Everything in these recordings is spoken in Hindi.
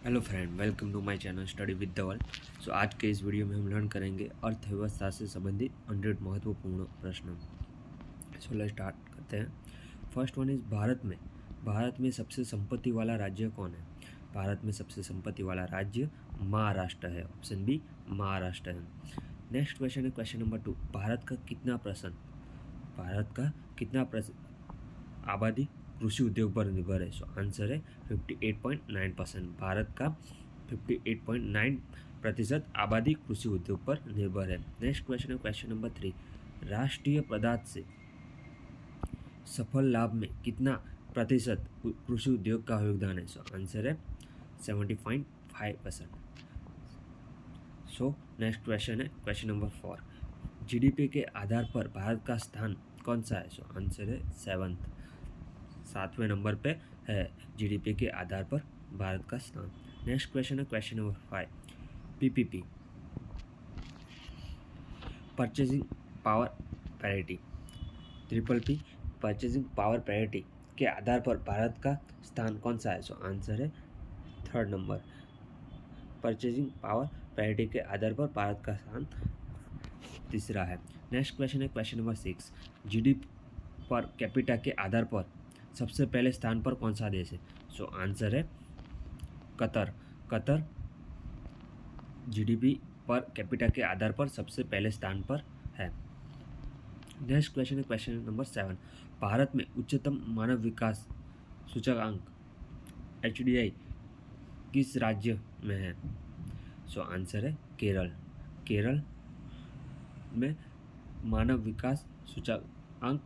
Hello friend, welcome to my channel study with Dhaval. So आज के इस वीडियो में हम लर्न करेंगे अर्थव्यवस्था से संबंधित 100 महत्वपूर्ण प्रश्न। सो लेट्स स्टार्ट करते हैं। फर्स्ट वन इज भारत में सबसे संपत्ति वाला राज्य कौन है? भारत में सबसे संपत्ति वाला राज्य महाराष्ट्र है। ऑप्शन बी महाराष्ट्र है। नेक्स्ट क्वेश्चन है क्वेश्चन नंबर 2। भारत का कितना आबादी कृषि उद्योग पर निर्भर है? सो आंसर है 58.9%। भारत का 58.9% आबादी कृषि उद्योग पर निर्भर है। नेक्स्ट क्वेश्चन है क्वेश्चन नंबर 3। राष्ट्रीय पदार्थ से सफल लाभ में कितना प्रतिशत कृषि उद्योग का योगदान है? सो आंसर है 70.5%। सो नेक्स्ट क्वेश्चन है क्वेश्चन नंबर 4। जीडीपी के आधार पर भारत का स्थान कौन सा है? सो आंसर है 7वें नंबर पे है जीडीपी के आधार पर भारत का स्थान। नेक्स्ट क्वेश्चन है question number 5। PPP purchasing power parity, triple P purchasing power parity के आधार पर भारत का स्थान कौन सा है? सो आंसर है 3rd number. Purchasing power parity के आधार पर भारत का स्थान तीसरा है। नेक्स्ट क्वेश्चन है question number 6। GDP per capita के आधार पर सबसे पहले स्थान पर कौन सा देश है? सो आंसर है कतर जीडीपी पर कैपिटा के आधार पर सबसे पहले स्थान पर है। नेक्स्ट क्वेश्चन है क्वेश्चन नंबर 7। भारत में उच्चतम मानव विकास सूचकांक HDI किस राज्य में है? सो आंसर है केरल में मानव विकास सूचकांक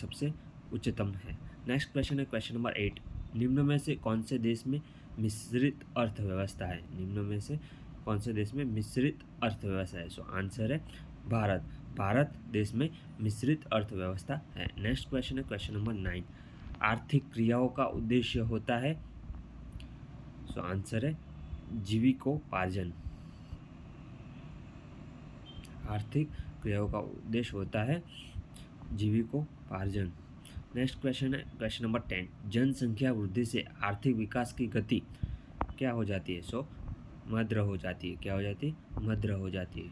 सबसे उच्चतम है। नेक्स्ट क्वेश्चन है क्वेश्चन नंबर 8। निम्न में से कौन से देश में मिश्रित अर्थव्यवस्था है? निम्न में से कौन से देश में मिश्रित अर्थव्यवस्था है? सो आंसर है भारत देश में मिश्रित अर्थव्यवस्था है। नेक्स्ट क्वेश्चन है क्वेश्चन नंबर 9। आर्थिक क्रियाओं का उद्देश्य होता है? सो आंसर है जीविकोपार्जन। आर्थिक क्रियाओं का उद्देश्य होता है जीविकोपार्जन। नेक्स्ट क्वेश्चन है क्वेश्चन नंबर 10। जनसंख्या वृद्धि से आर्थिक विकास की गति क्या हो जाती है? सो मद्र हो जाती है। क्या हो जाती है? मद्र हो जाती है।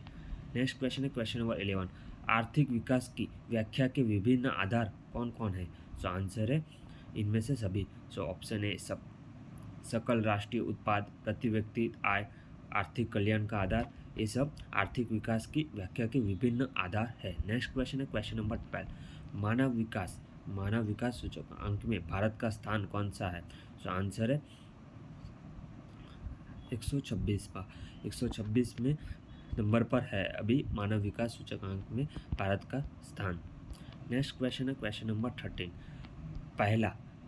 नेक्स्ट क्वेश्चन है क्वेश्चन नंबर 11। आर्थिक विकास की व्याख्या के विभिन्न आधार कौन कौन है? सो आंसर है इनमें से सभी। सो ऑप्शन ए सकल राष्ट्रीय उत्पाद, प्रति व्यक्ति आय, आर्थिक कल्याण का आधार, ये सब आर्थिक विकास की व्याख्या के विभिन्न आधार है। नेक्स्ट क्वेश्चन है क्वेश्चन नंबर 12। मानव विकास सूचकांक में भारत का स्थान कौन सा है? सो आंसर है 126 में नंबर पर है अभी मानव विकास सूचकांक में भारत का स्थान। नेक्स्ट क्वेश्चन है क्वेश्चन नंबर 13।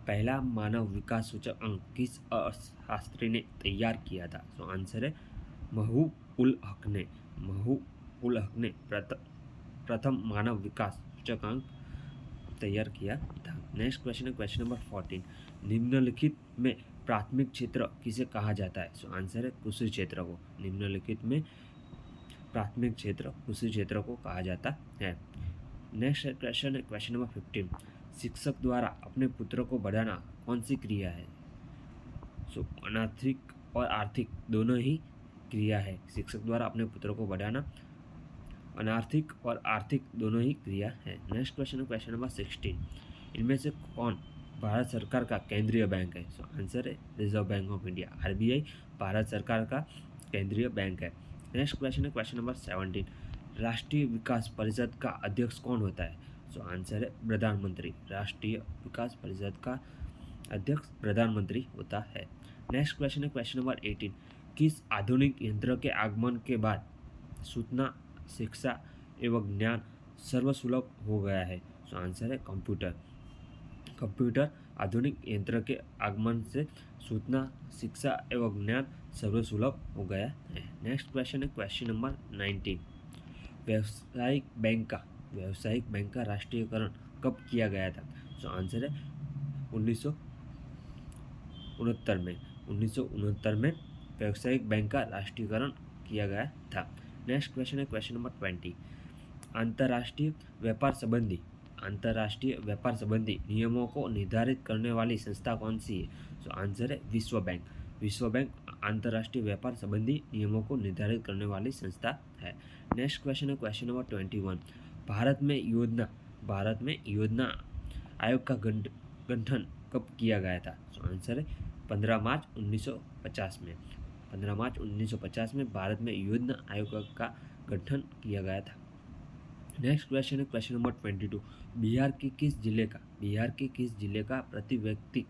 पहला मानव विकास सूचकांक किस अर्थशास्त्री ने तैयार किया था? सो आंसर है महबूब उल हक ने प्रथम मानव विकास सूचकांक तैयार किया था। नेक्स्ट क्वेश्चन है क्वेश्चन नंबर 14। निम्नलिखित में प्राथमिक क्षेत्र किसे कहा जाता है? सो आंसर है कृषि क्षेत्र को। निम्नलिखित में प्राथमिक क्षेत्र कृषि क्षेत्र को कहा जाता है। नेक्स्ट क्वेश्चन है क्वेश्चन नंबर 15। शिक्षक द्वारा अपने पुत्र को बढ़ाना कौन सी क्रिया है? सो अनार्थिक और आर्थिक दोनों ही क्रिया है। शिक्षक द्वारा अपने पुत्र को बढ़ाना अनार्थिक और आर्थिक दोनों ही क्रिया है। नेक्स्ट क्वेश्चन है क्वेश्चन नंबर 16। इनमें से कौन भारत सरकार का केंद्रीय बैंक है? सो आंसर है reserve bank of India. RBI Bharat सरकार का केंद्रीय बैंक है। नेक्स्ट क्वेश्चन है क्वेश्चन नंबर 17। राष्ट्रीय विकास परिषद का अध्यक्ष कौन होता है? सो आंसर है प्रधानमंत्री। राष्ट्रीय विकास परिषद का अध्यक्ष प्रधानमंत्री होता है। नेक्स्ट क्वेश्चन है क्वेश्चन नंबर 18। किस आधुनिक यंत्र के आगमन के बाद सूचना, शिक्षा एवं ज्ञान सर्वसुलभ हो गया है? सो आंसर है कंप्यूटर आधुनिक यंत्र के आगमन से सूचना, शिक्षा एवं ज्ञान सर्वसुलभ हो गया है। नेक्स्ट क्वेश्चन है क्वेश्चन नंबर 19। व्यावसायिक बैंक का राष्ट्रीयकरण कब किया गया था? सो आंसर है 1969 में व्यावसायिक बैंक का राष्ट्रीयकरण किया गया था। नेक्स्ट क्वेश्चन है क्वेश्चन नंबर 20। अंतर्राष्ट्रीय व्यापार संबंधी नियमों को निर्धारित करने वाली संस्था कौन सी है? सो आंसर है विश्व बैंक अंतर्राष्ट्रीय व्यापार संबंधी नियमों को निर्धारित करने वाली संस्था है। नेक्स्ट क्वेश्चन है क्वेश्चन नंबर 21। भारत में योजना आयोग का गठन कब किया गया था? तो आंसर है 15 मार्च 1950 में। 15 मार्च 1950 में भारत में योजना आयोग का गठन किया गया था। नेक्स्ट क्वेश्चन है क्वेश्चन नंबर 22। बिहार के किस जिले का प्रति व्यक्ति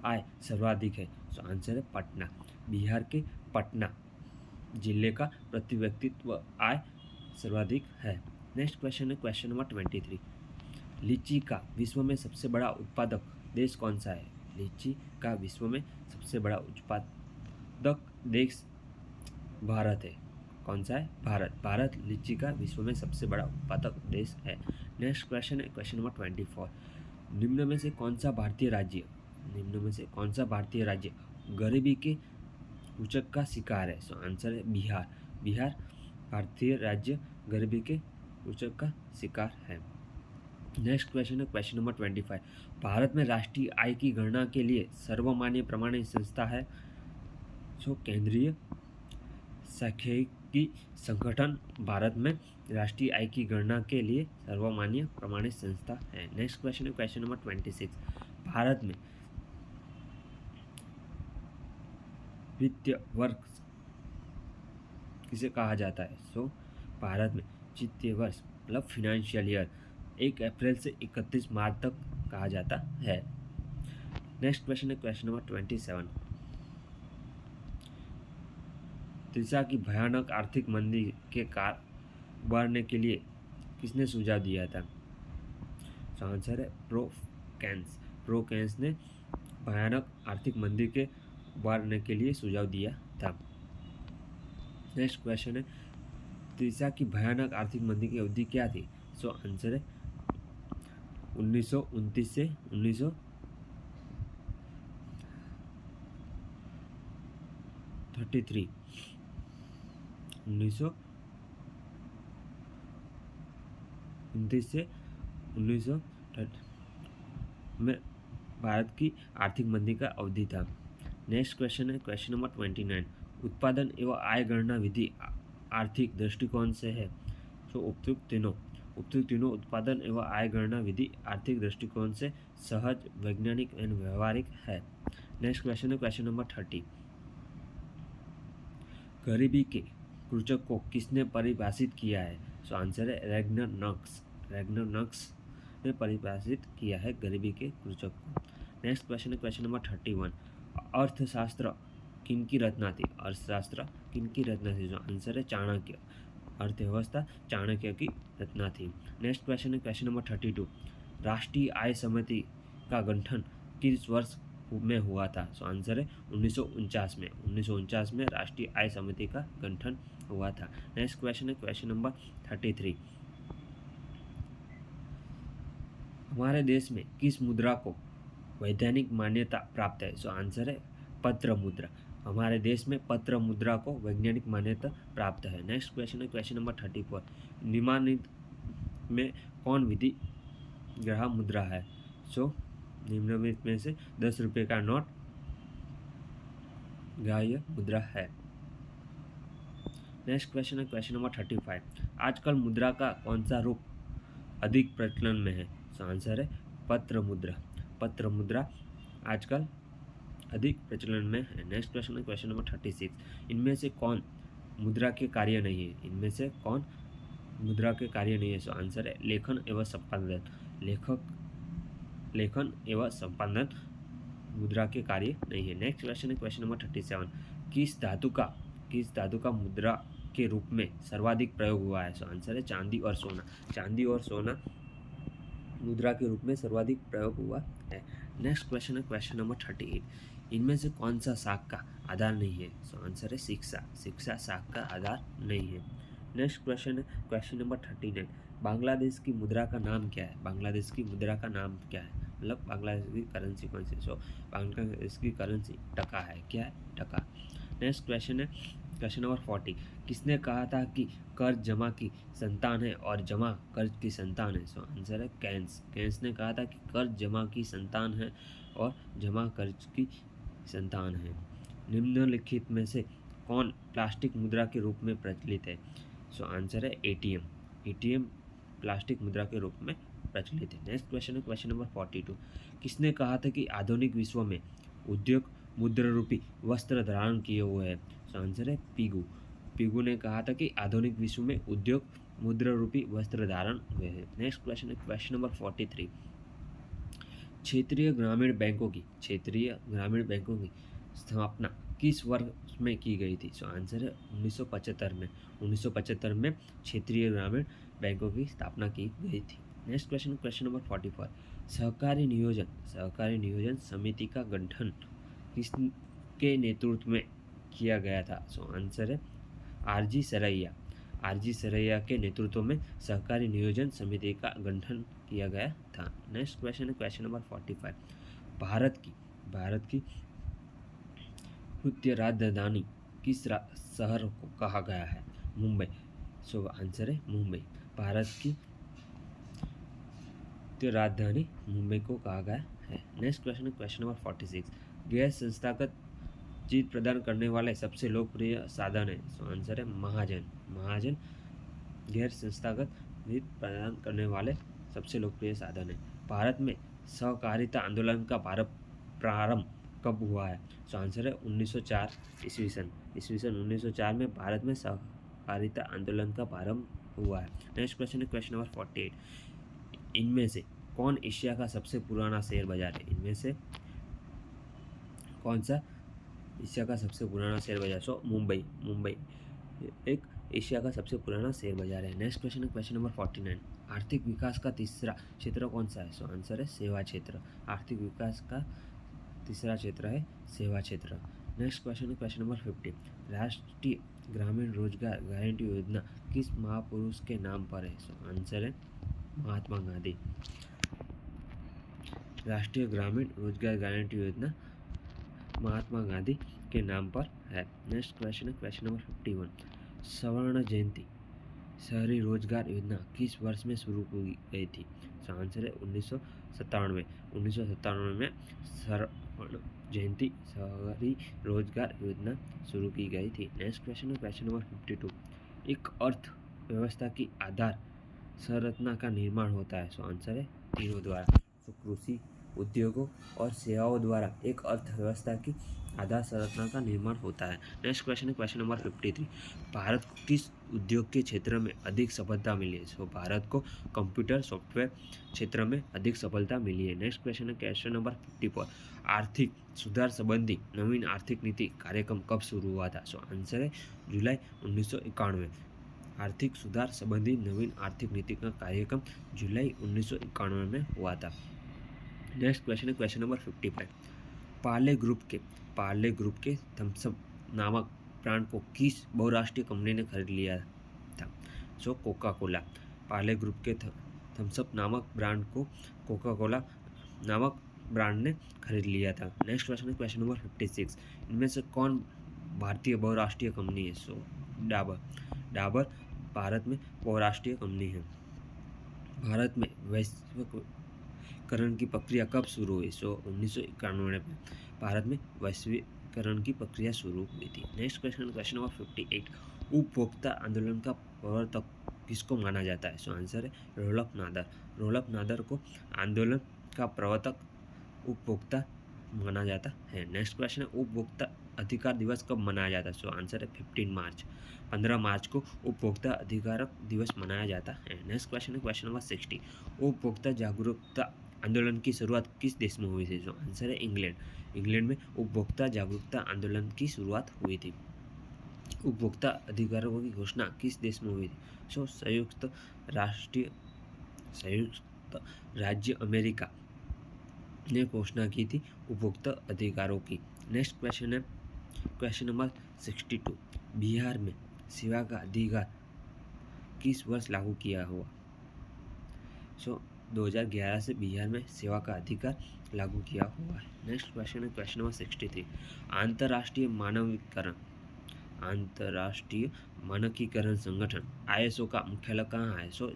आय सर्वाधिक है? तो आंसर है पटना। बिहार के पटना जिले का प्रति व्यक्तित्व आय सर्वाधिक है। नेक्स्ट क्वेश्चन है क्वेश्चन नंबर 23। लीची का विश्व में सबसे बड़ा उत्पादक देश कौन सा है? लीची का विश्व में सबसे बड़ा उत्पादक देश भारत है। कौन सा है? भारत लीची का विश्व में सबसे बड़ा उत्पादक देश है। नेक्स्ट क्वेश्चन है क्वेश्चन नंबर 24। निम्न में से कौन सा भारतीय राज्य गरीबी के सूचक का शिकार है? सो आंसर है बिहार भारतीय राज्य गरीबी के सूचक का शिकार है। नेक्स्ट क्वेश्चन है क्वेश्चन नंबर 25। भारत में राष्ट्रीय आय की गणना के लिए सर्वमान्य प्रमाणित संस्था है? सो केंद्रीय सांख्यिकी संगठन भारत में राष्ट्रीय आय की गणना के लिए सर्वमान्य प्रमाणित संस्था है। नेक्स्ट क्वेश्चन है क्वेश्चन नंबर 26। भारत में वित्तीय वर्ष किसे कहा जाता है? सो भारत में वित्तीय वर्ष मतलब फिनेंशियल ईयर 1 अप्रैल से 31 मार्च तक कहा जाता है। नेक्स्ट क्वेश्चन है क्वेश्चन नंबर 27। त्रिशा की भयानक आर्थिक मंदी के कारण उबारने के लिए किसने सुझाव दिया था? तो आंसर है प्रो-केन्स ने भयानक आर्थिक मंदी के उबारने के लिए सुझाव दिया था। नेक्स्ट क्वेश्चन है त्रिशा की भयानक आर्थिक मंदी की अवधि क्या थी? सो आंसर है 1929 से 1933 1929 से 1930 में भारत की आर्थिक मंदी का अवधि था। नेक्स्ट क्वेश्चन है क्वेश्चन नंबर 29। उत्पादन एवं आय गणना विधि आर्थिक दृष्टिकोण से है? तो उपयुक्त तीनों उत्पादन एवं आय गणना विधि आर्थिक दृष्टिकोण से सहज, वैज्ञानिक एवं व्यवहारिक है। नेक्स्ट क्वेश्चन है क्वेश्चन नंबर 30। गरीबी के सूचक को किसने परिभाषित किया है? सो आंसर है रैग्नर नक्स ने परिभाषित किया है गरीबी के सूचक को। नेक्स्ट क्वेश्चन है क्वेश्चन नंबर 31। अर्थशास्त्र किनकी रचना थी? जो आंसर है चाणक्य। अर्थव्यवस्था चाणक्य की रचना थी। नेक्स्ट क्वेश्चन है क्वेश्चन नंबर 32। राष्ट्रीय आय समिति का गठन किस वर्ष में हुआ था? सो आंसर है 1949 में। 1949 में राष्ट्रीय आय समिति का गठन हुआ था। नेक्स्ट क्वेश्चन है क्वेश्चन नंबर 33। हमारे देश में किस मुद्रा को वैधानिक मान्यता प्राप्त है? सो आंसर है पत्र मुद्रा। हमारे देश में पत्र मुद्रा को वैज्ञानिक मान्यता प्राप्त है। नेक्स्ट क्वेश्चन है क्वेश्चन नंबर 34। निम्नलिखित में कौन विधि ग्राह मुद्रा है? सो निम्नलिखित में से 10 रुपये का नोट ग्राह्य मुद्रा है। नेक्स्ट क्वेश्चन है क्वेश्चन नंबर 35। आजकल मुद्रा का कौन सा रूप अधिक प्रचलन में है? सो आंसर है पत्र मुद्रा आजकल अधिक प्रचलन में है। नेक्स्ट क्वेश्चन है क्वेश्चन नंबर 36। इनमें से कौन मुद्रा के कार्य नहीं है? सो आंसर है लेखन एवं संपादन मुद्रा के कार्य नहीं है। नेक्स्ट क्वेश्चन है क्वेश्चन नंबर 37। किस धातु का मुद्रा के रूप में सर्वाधिक प्रयोग हुआ है? सो आंसर है चांदी और सोना मुद्रा के रूप में सर्वाधिक प्रयोग हुआ है। नेक्स्ट क्वेश्चन है क्वेश्चन नंबर 38। इनमें से कौन सा शाख का आधार नहीं है? सो आंसर है शिक्षा शाख का आधार नहीं है। नेक्स्ट क्वेश्चन है क्वेश्चन नंबर 39। बांग्लादेश की मुद्रा का नाम क्या है? मतलब बांग्लादेश की करेंसी कौन सी? सो बांग्लादेश की करेंसी टका है। क्या है? टका। नेक्स्ट क्वेश्चन है क्वेश्चन नंबर 40। किसने कहा था कि कर्ज जमा की संतान है और जमा कर्ज की संतान है? सो आंसर है केन्स ने कहा था कि कर्ज जमा की संतान है और जमा कर्ज की संतान है। निम्नलिखित में से कौन प्लास्टिक मुद्रा के रूप में प्रचलित है? सो आंसर है एटीएम। एटीएम प्लास्टिक मुद्रा के रूप में प्रचलित है। नेक्स्ट क्वेश्चन है क्वेश्चन नंबर 42। किसने कहा था कि आधुनिक विश्व में उद्योग मुद्रा रूपी वस्त्र धारण किए हुए है? सो आंसर है पीगू। पीगू ने कहा था कि आधुनिक विश्व में उद्योग मुद्रा रूपी वस्त्र धारण हुए हैं। नेक्स्ट क्वेश्चन है क्वेश्चन नंबर 43। क्षेत्रीय ग्रामीण बैंकों की स्थापना किस वर्ष में की गई थी? सो आंसर है 1975 में। 1975 में क्षेत्रीय ग्रामीण बैंकों की स्थापना की गई थी। Next question number 44। सहकारी नियोजन समिति का गठन किसके नेतृत्व में किया गया था? सो आंसर है आरजी सरैया। आरजी सरैया के नेतृत्व में सहकारी नियोजन समिति का गठन किया गया था। नेक्स्ट क्वेश्चन है क्वेश्चन नंबर 45। भारत की वित्तीय राजधानी किस शहर को कहा गया है? मुंबई। सो आंसर है मुंबई। भारत की वित्तीय राजधानी मुंबई को कहा गया है। नेक्स्ट क्वेश्चन है क्वेश्चन नंबर 46। गैर संस्थागत जीत प्रदान करने वाले सबसे लोकप्रिय साधन है? सो आंसर है महाजन गैर संस्थागत जीत प्रदान करने वाले सबसे लोकप्रिय साधन है। भारत में सहकारिता आंदोलन का प्रारंभ कब हुआ है? सो आंसर है 1904 ईस्वीसन 1904 में भारत में सहकारिता आंदोलन का प्रारंभ हुआ है। नेक्स्ट क्वेश्चन है क्वेश्चन नंबर 48। इनमें से कौन एशिया का सबसे पुराना शेयर बाजार है? इनमें से कौन सा एशिया का सबसे पुराना शेयर बाजार? सो मुंबई एक एशिया का सबसे पुराना शेयर बाजार है। नेक्स्ट क्वेश्चन है क्वेश्चन नंबर 49। आर्थिक विकास का तीसरा क्षेत्र कौन सा है? सो आंसर है सेवा क्षेत्र। आर्थिक विकास का तीसरा क्षेत्र है सेवा क्षेत्र। नेक्स्ट क्वेश्चन है क्वेश्चन नंबर 50। राष्ट्रीय ग्रामीण रोजगार गारंटी योजना किस महापुरुष के नाम पर है? सो आंसर है महात्मा गांधी। राष्ट्रीय ग्रामीण रोजगार गारंटी योजना महात्मा गांधी के नाम पर है। नेक्स्ट क्वेश्चन है क्वेश्चन नंबर 51। स्वर्ण जयंती शहरी रोजगार योजना किस वर्ष में शुरू की गई थी? तो आंसर है 1997। 1997 में स्वर्ण जयंती शहरी रोजगार योजना शुरू की गई थी। नेक्स्ट क्वेश्चन है क्वेश्चन नंबर 52। एक अर्थव्यवस्था की आधार संरचना का निर्माण होता है? सो आंसर है तीनों द्वारा। तो कृषि, उद्योगों और सेवाओं द्वारा एक अर्थव्यवस्था की आधार संरचना का निर्माण होता है। नेक्स्ट क्वेश्चन है क्वेश्चन नंबर 53। भारत को किस उद्योग के क्षेत्र में अधिक सफलता मिली है? सो भारत को कंप्यूटर सॉफ्टवेयर क्षेत्र में अधिक सफलता मिली है। नेक्स्ट क्वेश्चन है क्वेश्चन नंबर 54। आर्थिक सुधार संबंधी नवीन आर्थिक नीति कार्यक्रम कब शुरू हुआ था? सो आंसर है जुलाई 1991। आर्थिक सुधार संबंधी नवीन आर्थिक नीति का कार्यक्रम जुलाई 1991 में हुआ था। नेक्स्ट क्वेश्चन है क्वेश्चन नंबर 55। पार्ले ग्रुप के थम्सअप नामक ब्रांड को किस बहुराष्ट्रीय कंपनी ने खरीद लिया था? सो कोका कोला। पार्ले ग्रुप के थम्सअप नामक ब्रांड को कोका कोला नामक ब्रांड ने खरीद लिया था। नेक्स्ट क्वेश्चन है क्वेश्चन नंबर 56। इनमें से कौन भारतीय बहुराष्ट्रीय कंपनी है? सो डाबर भारत में बहुराष्ट्रीय कंपनी है। भारत में वैश्वीकरण की प्रक्रिया कब शुरू हुई? सो 1991 में भारत में वैश्वीकरण की प्रक्रिया शुरू हुई थी। Next question number 58। उपभोक्ता आंदोलन का प्रवर्तक किसको माना जाता है? सो आंसर है रोलक नादर को आंदोलन का प्रवर्तक उपभोक्ता माना जाता है। नेक्स्ट क्वेश्चन है उपभोक्ता अधिकार दिवस कब मनाया जाता है? सो आंसर है 15 मार्च को उपभोक्ता अधिकार दिवस मनाया जाता है। नेक्स्ट क्वेश्चन है क्वेश्चन नंबर 60। उपभोक्ता जागरूकता आंदोलन की शुरुआत किस देश में हुई थी? सो आंसर है इंग्लैंड में उपभोक्ता जागरूकता आंदोलन की शुरुआत हुई थी। उपभोक्ता अधिकारों की घोषणा किस देश में हुई थी? सो संयुक्त राज्य अमेरिका ने घोषणा की थी उपभोक्ता अधिकारों की। नेक्स्ट क्वेश्चन है क्वेश्चन नंबर 62। बिहार में सेवा का अधिकार किस वर्ष लागू किया हुआ? सो 2011 से बिहार में सेवा का अधिकार लागू किया हुआ है। नेक्स्ट क्वेश्चन है क्वेश्चन नंबर 63। अंतर्राष्ट्रीय मानकीकरण संगठन ISO का मुख्यालय कहाँ है? सो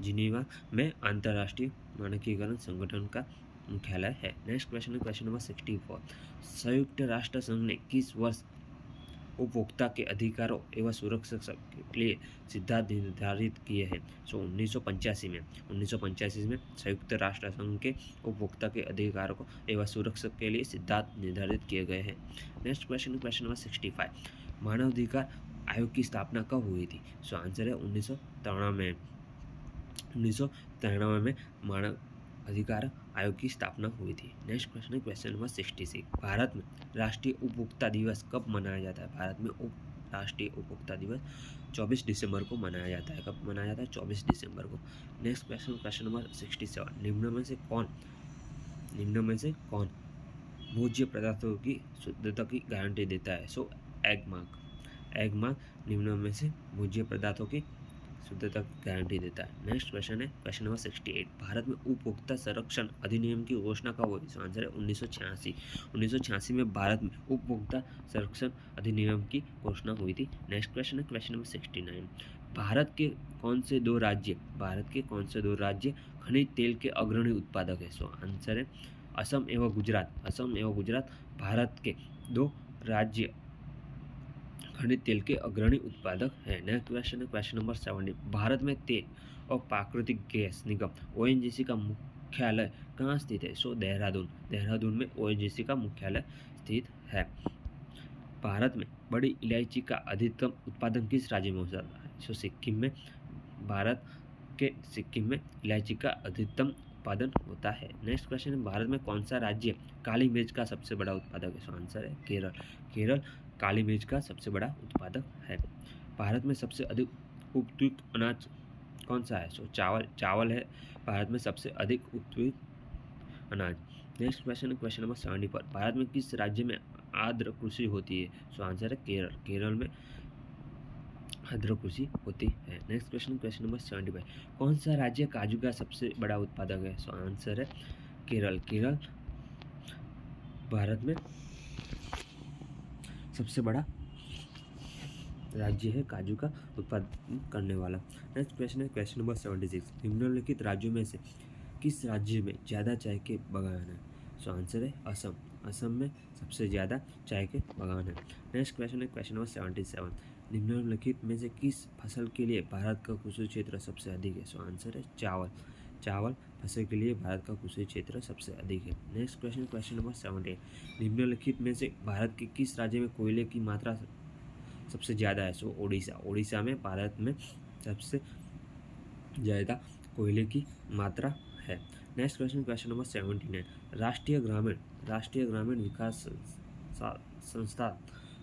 जिनेवा में अंतर्राष्ट्रीय मानकीकरण संगठन का मुख्यालय है। नेक्स्ट क्वेश्चन है क्वेश्चन नंबर 64। संयुक्त राष्ट्र संघ ने किस वर्ष उपभोक्ता के अधिकारों एवं सुरक्षा के लिए सिद्धांत निर्धारित किए हैं? 1985 में। 1985 में संयुक्त राष्ट्र संघ के उपभोक्ता के अधिकारों को एवं सुरक्षा के लिए सिद्धांत निर्धारित किए गए हैं। Next question question number 65। मानवाधिकार आयोग की स्थापना कब हुई थी? आंसर है 1993 में। 1993 में मानव अधिकार आयोग की स्थापना हुई थी। नेक्स्ट क्वेश्चन है क्वेश्चन नंबर 66। भारत में राष्ट्रीय उपभोक्ता दिवस कब मनाया जाता है? भारत में राष्ट्रीय उपभोक्ता दिवस 24 दिसंबर को मनाया जाता है। कब मनाया जाता है? 24 दिसंबर को। Next question question number 67। निम्न में से कौन भोज्य पदार्थों की शुद्धता की गारंटी देता है? एग मार्क निम्न में से भोज्य पदार्थों की शुद्धता की गारंटी देता है। नेक्स्ट क्वेश्चन है क्वेश्चन नंबर 68। भारत में उपभोक्ता संरक्षण अधिनियम की घोषणा कब हुई? आंसर है 1986। 1986 में भारत में उपभोक्ता संरक्षण अधिनियम की घोषणा हुई थी। नेक्स्ट क्वेश्चन है क्वेश्चन नंबर 69। भारत के कौन से दो राज्य खनिज तेल के अग्रणी उत्पादक है? आंसर है असम एवं गुजरात भारत के दो राज्य खनिज तेल के अग्रणी उत्पादक है। नेक्स्ट क्वेश्चन है क्वेश्चन नंबर 70। भारत में तेल और प्राकृतिक गैस निगम ONGC का मुख्यालय कहाँ स्थित है? देहरादून में ONGC का मुख्यालय स्थित है। भारत में बड़ी इलायची का अधिकतम उत्पादन किस राज्य में होता है? सिक्किम में। भारत के सिक्किम में इलायची का अधिकतम उत्पादन होता है। नेक्स्ट क्वेश्चन है भारत में कौन सा राज्य काली मिर्च का सबसे बड़ा उत्पादक है? आंसर है केरल काली मिर्च का सबसे बड़ा उत्पादक है। भारत में सबसे अधिक उपयुक्त अनाज कौन सा है? चावल है भारत में सबसे अधिक उपयुक्त अनाज। नेक्स्ट क्वेश्चन है क्वेश्चन नंबर 74। भारत में किस राज्य में आर्द्र कृषि होती है? आंसर है केरल में आर्द्र कृषि होती है। Next question number 75। कौन सा राज्य काजू का सबसे बड़ा उत्पादक है? आंसर है केरल भारत में सबसे बड़ा राज्य है काजू का उत्पादन करने वाला। नेक्स्ट क्वेश्चन है क्वेश्चन नंबर 76। निम्नलिखित राज्यों में से किस राज्य में ज़्यादा चाय के बागान है? आंसर है असम में सबसे ज़्यादा चाय के बागान है। नेक्स्ट क्वेश्चन है क्वेश्चन नंबर 77। निम्नलिखित में से किस फसल के लिए भारत का कृषि क्षेत्र सबसे अधिक है? आंसर है चावल फसल के लिए भारत का कृषि क्षेत्र सबसे अधिक है। Next question number 78। निम्नलिखित में से भारत के किस राज्य में कोयले की मात्रा सबसे ज़्यादा है? ओडिशा में भारत में सबसे ज़्यादा कोयले की मात्रा है। Next question number 79। राष्ट्रीय ग्रामीण विकास संस्थान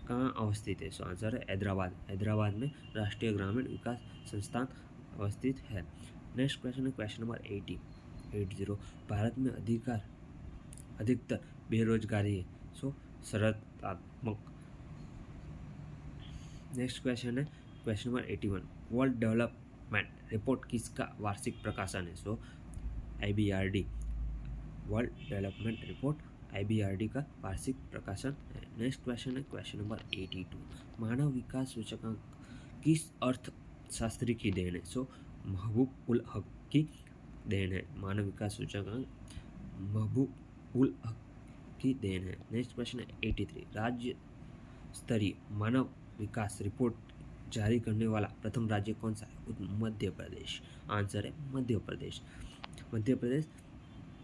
कहाँ अवस्थित है? आंसर है हैदराबाद में राष्ट्रीय ग्रामीण विकास संस्थान अवस्थित है। Next question number 80। भारत में अधिकतर बेरोजगारी है। सकारात्मक। नेक्स्ट क्वेश्चन है question number 81। World development report किसका वार्षिक प्रकाशन है? IBRD world development report IBRD का वार्षिक प्रकाशन है। नेक्स्ट क्वेश्चन है क्वेश्चन नंबर 82। मानव विकास सूचकांक किस अर्थशास्त्री की देन है? महबूब उल हक की देन है। मानव विकास सूचकांक महबूब उल हक की देन है। नेक्स्ट क्वेश्चन है 83। राज्य स्तरीय मानव विकास रिपोर्ट जारी करने वाला प्रथम राज्य कौन सा है? मध्य प्रदेश। आंसर है मध्य प्रदेश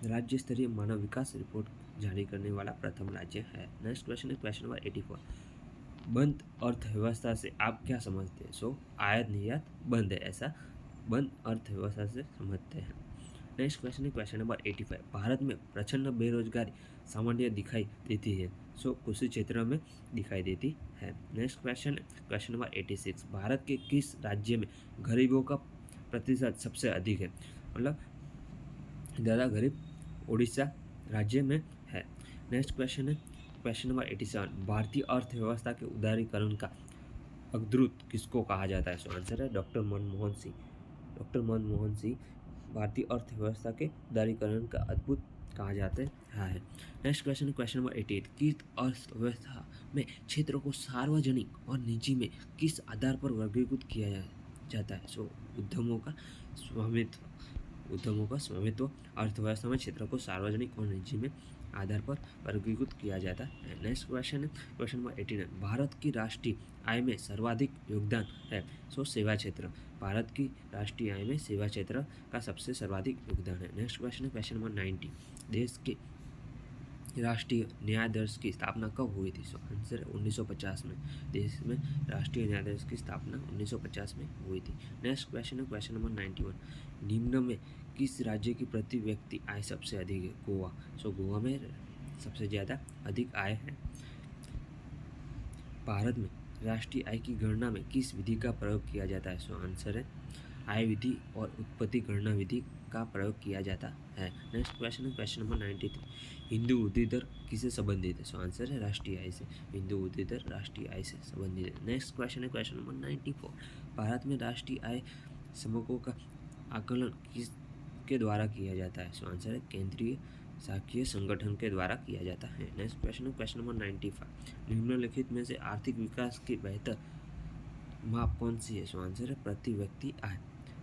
राज्य स्तरीय मानव विकास रिपोर्ट जारी करने वाला प्रथम राज्य है। नेक्स्ट क्वेश्चन है क्वेश्चन नंबर 84। बंद अर्थव्यवस्था से आप क्या समझते हैं? आयात निर्यात बंद है, ऐसा बंद अर्थव्यवस्था से समझते हैं। नेक्स्ट क्वेश्चन है क्वेश्चन नंबर 85। भारत में प्रचंड बेरोजगारी सामान्य दिखाई देती है। कृषि क्षेत्र में दिखाई देती है। Next question number 86। भारत के किस राज्य में गरीबों का प्रतिशत सबसे अधिक है? मतलब ज़्यादा गरीब उड़ीसा राज्य में है। नेक्स्ट क्वेश्चन है क्वेश्चन नंबर 87। भारतीय अर्थव्यवस्था के उदारीकरण का अग्रदूत किसको कहा जाता है? आंसर है डॉक्टर मनमोहन सिंह भारतीय अर्थव्यवस्था के उदारीकरण का अद्भुत कहा जाता है। Next question number 88। किस अर्थव्यवस्था में क्षेत्रों को सार्वजनिक और निजी में किस आधार पर वर्गीकृत किया जाता है? उद्यमों का स्वामित्व उद्यमों का स्वामित्व अर्थव्यवस्था में क्षेत्र को सार्वजनिक और निजी में आधार पर वर्गीकृत किया जाता है। नेक्स्ट क्वेश्चन है क्वेश्चन नंबर 89, भारत की राष्ट्रीय आय में सर्वाधिक योगदान है। सो सेवा क्षेत्र, भारत की राष्ट्रीय आय में सेवा क्षेत्र का सबसे सर्वाधिक योगदान है। नेक्स्ट क्वेश्चन है क्वेश्चन नंबर 90, देश के राष्ट्रीय न्यायाधीश की स्थापना कब हुई थी? सो आंसर 1950 में। देश में राष्ट्रीय न्यायाधीश की स्थापना 1950 में हुई थी। नेक्स्ट क्वेश्चन है क्वेश्चन नंबर 91, निम्न में किस राज्य की प्रति व्यक्ति आय सबसे अधिक है? गोवा। सो गोवा में सबसे ज़्यादा अधिक आय है। भारत में राष्ट्रीय आय की गणना में किस विधि का प्रयोग किया जाता है? सो आंसर है आय विधि और उत्पत्ति गणना विधि का प्रयोग किया जाता है। नेक्स्ट क्वेश्चन है क्वेश्चन नंबर 93, हिंदू वृद्धि दर किससे संबंधित है? सो आंसर है राष्ट्रीय आय से। हिंदू वृद्धि दर राष्ट्रीय आय से संबंधित है। नेक्स्ट क्वेश्चन है क्वेश्चन नंबर 94, भारत में राष्ट्रीय आय समकों का आकलन किसके द्वारा किया जाता है? सो आंसर है केंद्रीय सांख्यिकीय संगठन के द्वारा किया जाता है। नेक्स्ट क्वेश्चन है क्वेश्चन नंबर 95, निम्नलिखित में से आर्थिक विकास की बेहतर माप कौन सी है? सो आंसर है प्रति व्यक्ति आय।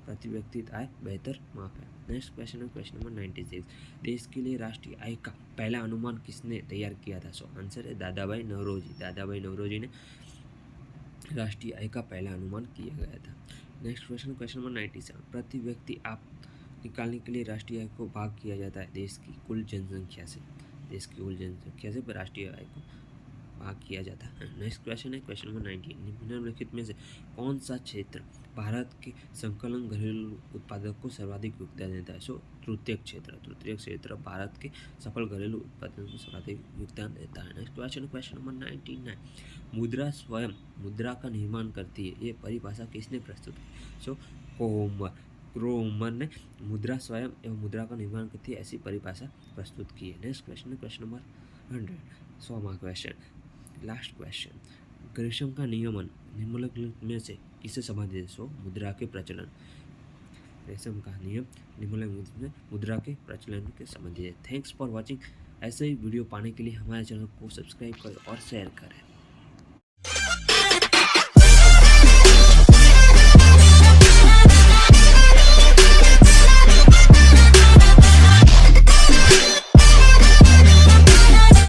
प्रति व्यक्ति आय बेहतर माप है। नेक्स्ट क्वेश्चन है क्वेश्चन नंबर 96, देश के लिए राष्ट्रीय आय का पहला अनुमान किसने तैयार किया था? सो आंसर है दादाभाई नौरोजी। दादाभाई नौरोजी ने राष्ट्रीय आय का पहला अनुमान किया गया था। नेक्स्ट क्वेश्चन क्वेश्चन नंबर 97, प्रति व्यक्ति आय निकालने के लिए राष्ट्रीय आय को भाग किया जाता है देश की कुल जनसंख्या से। देश की कुल जनसंख्या से राष्ट्रीय आय को भाग किया जाता है। नेक्स्ट क्वेश्चन है क्वेश्चन नंबर 98, निम्नलिखित में से कौन सा क्षेत्र भारत के संकलन घरेलू उत्पादक को सर्वाधिक योगदान देता है? सो तृतीय क्षेत्र। तृतीय क्षेत्र भारत के सफल घरेलू उत्पादन को सर्वाधिक योगदान देता है। नेक्स्ट क्वेश्चन नंबर 99, मुद्रा स्वयं मुद्रा का निर्माण करती है, ये परिभाषा किसने प्रस्तुत की? सो क्रोमर ने मुद्रा स्वयं एवं मुद्रा का निर्माण करती है ऐसी परिभाषा प्रस्तुत की है। नेक्स्ट क्वेश्चन है क्वेश्चन नंबर 100, 100वां क्वेश्चन, लास्ट क्वेश्चन, ग्रेशम का नियमन निम्नलिखित में से किससे संबंधित है? सो मुद्रा के प्रचलन। ग्रेशम का नियम निम्नलिखित में मुद्रा के प्रचलन के संबंधित है। Thanks for watching. ऐसे ही वीडियो पाने के लिए हमारे चैनल को सब्सक्राइब करें और शेयर करें।